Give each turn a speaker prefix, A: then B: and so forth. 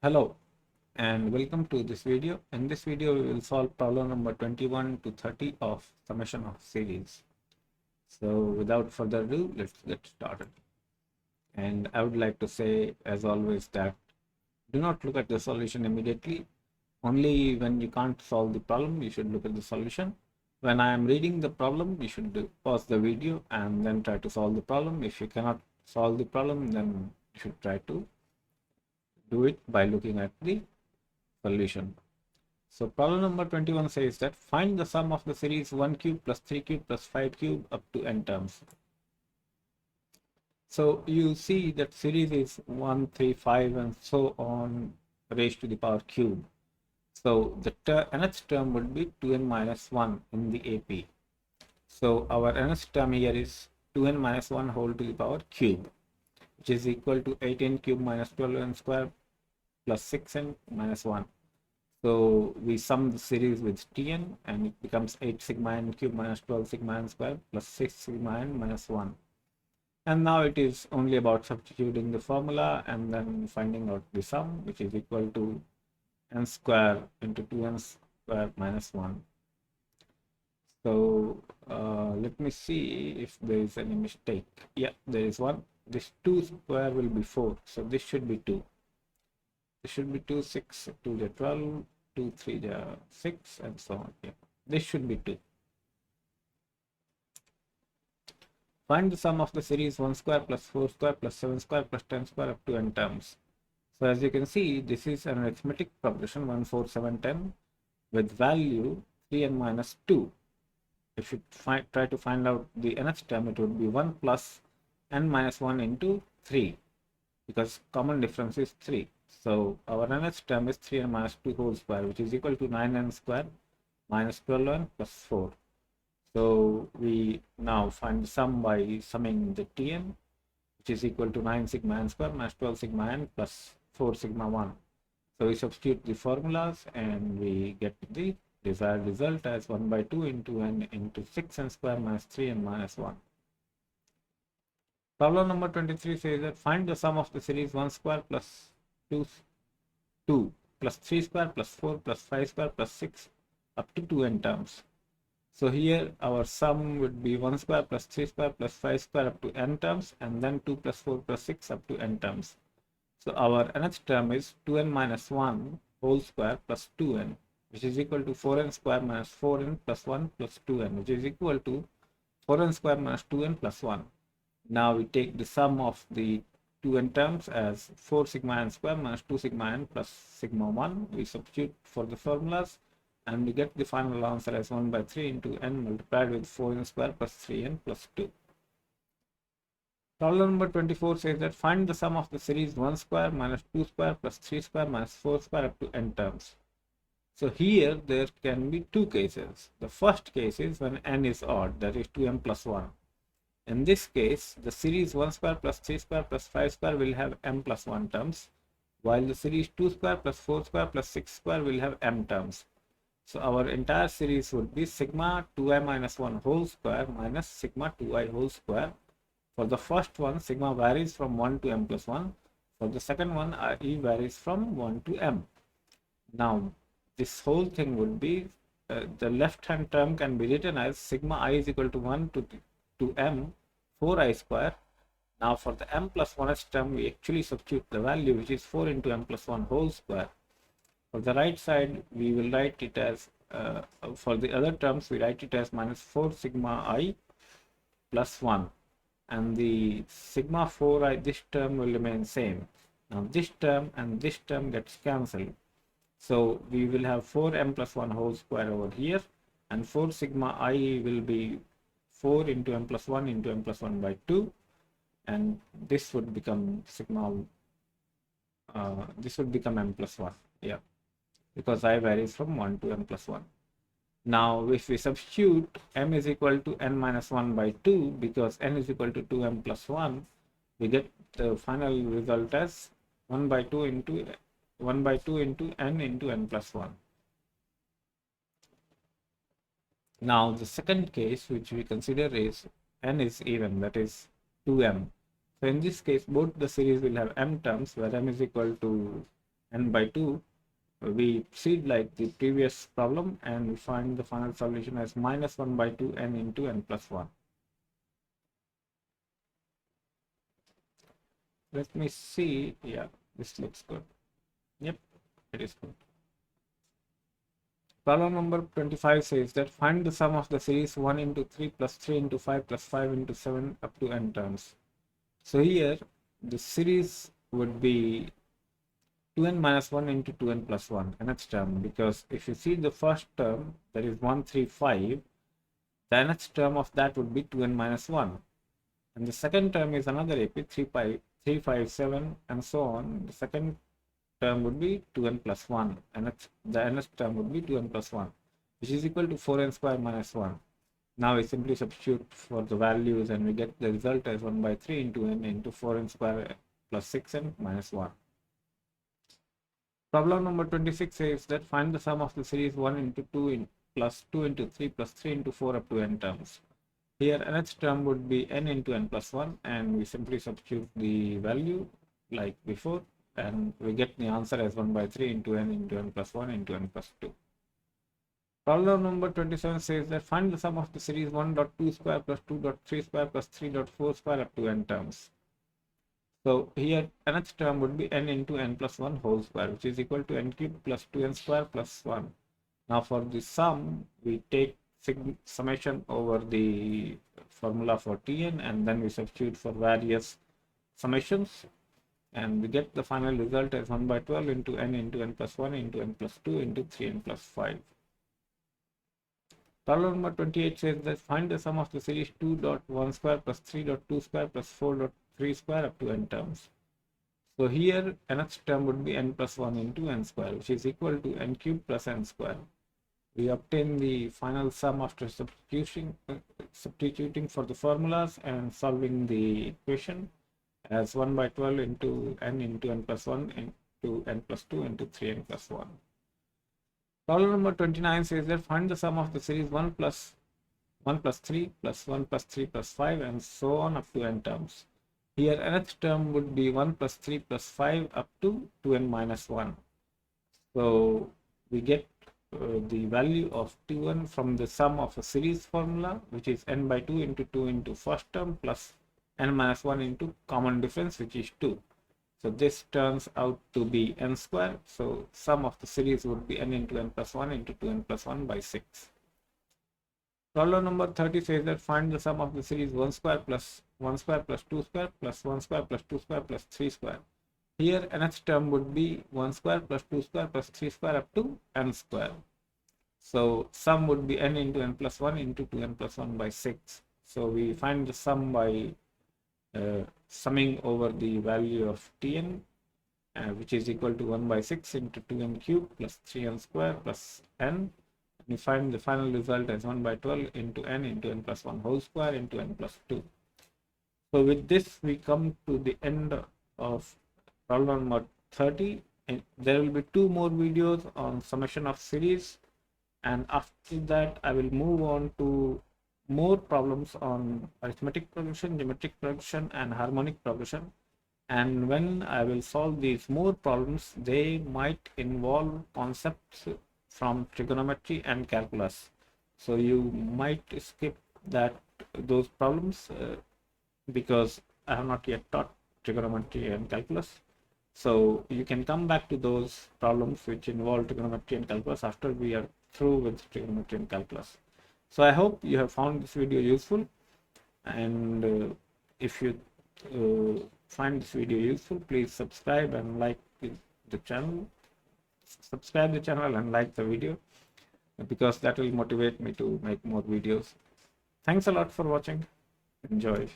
A: Hello and welcome to this video. In this video, we will solve problem number 21 to 30 of summation of series. So without further ado, let's get started. And I would like to say, as always, that do not look at the solution immediately. Only when you can't solve the problem, you should look at the solution. When I am reading the problem, you should pause the video and then try to solve the problem. If you cannot solve the problem, then you should try to do it by looking at the solution. So problem number 21 says that find the sum of the series 1 cube plus 3 cube plus 5 cube up to n terms. So you see that series is 1, 3, 5 and so on raised to the power cube. So the nth term would be 2n minus 1 in the AP. So our nth term here is 2n minus 1 whole to the power cube, which is equal to 18 cube minus 12n square plus 6n minus 1. So we sum the series with Tn and it becomes 8 sigma n cube minus 12 sigma n square plus 6 sigma n minus 1. And now it is only about substituting the formula and then finding out the sum, which is equal to n square into 2n square minus 1. So let me see if there is any mistake. Yeah, there is one. This 2 square will be 4. So this should be 2. This should be 2, 6, 2 to 12, 2, 3 to 6, and so on. Yeah, this should be 2. Find the sum of the series 1 square plus 4 square plus 7 square plus 10 square up to n terms. So as you can see, this is an arithmetic progression 1, 4, 7, 10 with value 3n minus 2. If you try to find out the nth term, it would be 1 plus n minus 1 into 3 because common difference is 3. So our nth term is 3n minus 2 whole square, which is equal to 9n square minus 12n plus 4. So we now find the sum by summing the Tn, which is equal to 9 sigma n square minus 12 sigma n plus 4 sigma 1. So we substitute the formulas and we get the desired result as 1 by 2 into n into 6n square minus 3n minus 1. Problem number 23 says that find the sum of the series 1 square plus 2 plus 3 square plus 4 plus 5 square plus 6 up to 2n terms. So here our sum would be 1 square plus 3 square plus 5 square up to n terms and then 2 plus 4 plus 6 up to n terms. So our nth term is 2n minus 1 whole square plus 2n, which is equal to 4n square minus 4n plus 1 plus 2n, which is equal to 4n square minus 2n plus 1. Now we take the sum of the 2n terms as 4 sigma n square minus 2 sigma n plus sigma 1. We substitute for the formulas and we get the final answer as 1 by 3 into n multiplied with 4n square plus 3n plus 2. Problem number 24 says that find the sum of the series 1 square minus 2 square plus 3 square minus 4 square up to n terms. So here there can be two cases. The first case is when n is odd, that is 2m plus 1. In this case, the series 1 square plus 3 square plus 5 square will have m plus 1 terms, while the series 2 square plus 4 square plus 6 square will have m terms. So our entire series would be sigma 2i minus 1 whole square minus sigma 2i whole square. For the first one, sigma varies from 1 to m plus 1. For the second one, e varies from 1 to m. Now, this whole thing would be, the left-hand term can be written as sigma I is equal to 1 to m 4i square. Now for the m plus 1th term, we actually substitute the value, which is 4 into m plus 1 whole square. For the right side, we will write it as, for the other terms, we write it as minus 4 sigma I plus 1. And the sigma 4i, this term will remain same. Now this term and this term gets cancelled. So we will have 4m plus 1 whole square over here, and 4 sigma I will be 4 into m plus 1 into m plus 1 by 2, and this would become sigma, this would become m plus 1, yeah, because I varies from 1 to m plus 1. Now if we substitute m is equal to n minus 1 by 2, because n is equal to 2m plus 1, we get the final result as 1 by 2 into n into n plus 1. Now the second case which we consider is n is even, that is 2m. So in this case, both the series will have m terms, where m is equal to n by 2, we proceed like the previous problem and we find the final solution as minus 1 by 2 n into n plus 1. Let me see. Yeah, this looks good. Yep, it is good. Problem number 25 says that find the sum of the series 1 into 3 plus 3 into 5 plus 5 into 7 up to n terms. So here the series would be 2n minus 1 into 2n plus 1, nth term, because if you see the first term, that is 1, 3, 5, the nth term of that would be 2n minus 1. And the second term is another AP, 3, 5, 7, and so on. The second term would be 2n plus 1, and the nth term would be 2n plus 1, which is equal to 4n square minus 1. Now we simply substitute for the values and we get the result as 1 by 3 into n into 4n square plus 6n minus 1. Problem number 26 says that find the sum of the series 1 into 2 plus 2 into 3 plus 3 into 4 up to n terms. Here nth term would be n into n plus 1, and we simply substitute the value like before and we get the answer as 1 by 3 into n plus 1 into n plus 2. Problem number 27 says that find the sum of the series 1.2 square plus 2.3 square plus 3.4 square up to n terms. So here nth term would be n into n plus 1 whole square, which is equal to n cube plus 2n square plus 1. Now for the sum, we take summation over the formula for Tn and then we substitute for various summations and we get the final result as 1 by 12 into n plus 1 into n plus 2 into 3n plus 5. Problem number 28 says that find the sum of the series 2.1 square plus 3.2 square plus 4.3 square up to n terms. So here nth term would be n plus 1 into n square, which is equal to n cube plus n square. We obtain the final sum after substituting for the formulas and solving the equation as 1 by 12 into n plus 1 into n plus 2 into 3n plus 1. Problem number 29 says that find the sum of the series 1 plus 3 plus 1 plus 3 plus 5 and so on up to n terms. Here nth term would be 1 plus 3 plus 5 up to 2n minus 1. So we get the value of 2n from the sum of a series formula, which is n by 2 into first term plus n minus 1 into common difference, which is 2. So this turns out to be n square. So sum of the series would be n into n plus 1 into 2n plus 1 by 6. Problem number 30 says that find the sum of the series 1 square plus 2 square plus 1 square plus 2 square plus 3 square. Here nth term would be 1 square plus 2 square plus 3 square up to n square. So sum would be n into n plus 1 into 2n plus 1 by 6. So we find the sum by summing over the value of Tn, which is equal to 1 by 6 into 2n cube plus 3n square plus n. We find the final result as 1 by 12 into n plus 1 whole square into n plus 2. So with this we come to the end of problem number 30. And there will be 2 more videos on summation of series, and after that I will move on to more problems on arithmetic progression, geometric progression and harmonic progression. And when I will solve these more problems, they might involve concepts from trigonometry and calculus. So you might skip those problems because I have not yet taught trigonometry and calculus. So you can come back to those problems which involve trigonometry and calculus after we are through with trigonometry and calculus. So I hope you have found this video useful, and if you find this video useful, please subscribe and like the channel. Subscribe the channel and like the video, because that will motivate me to make more videos. Thanks a lot for watching. Enjoy.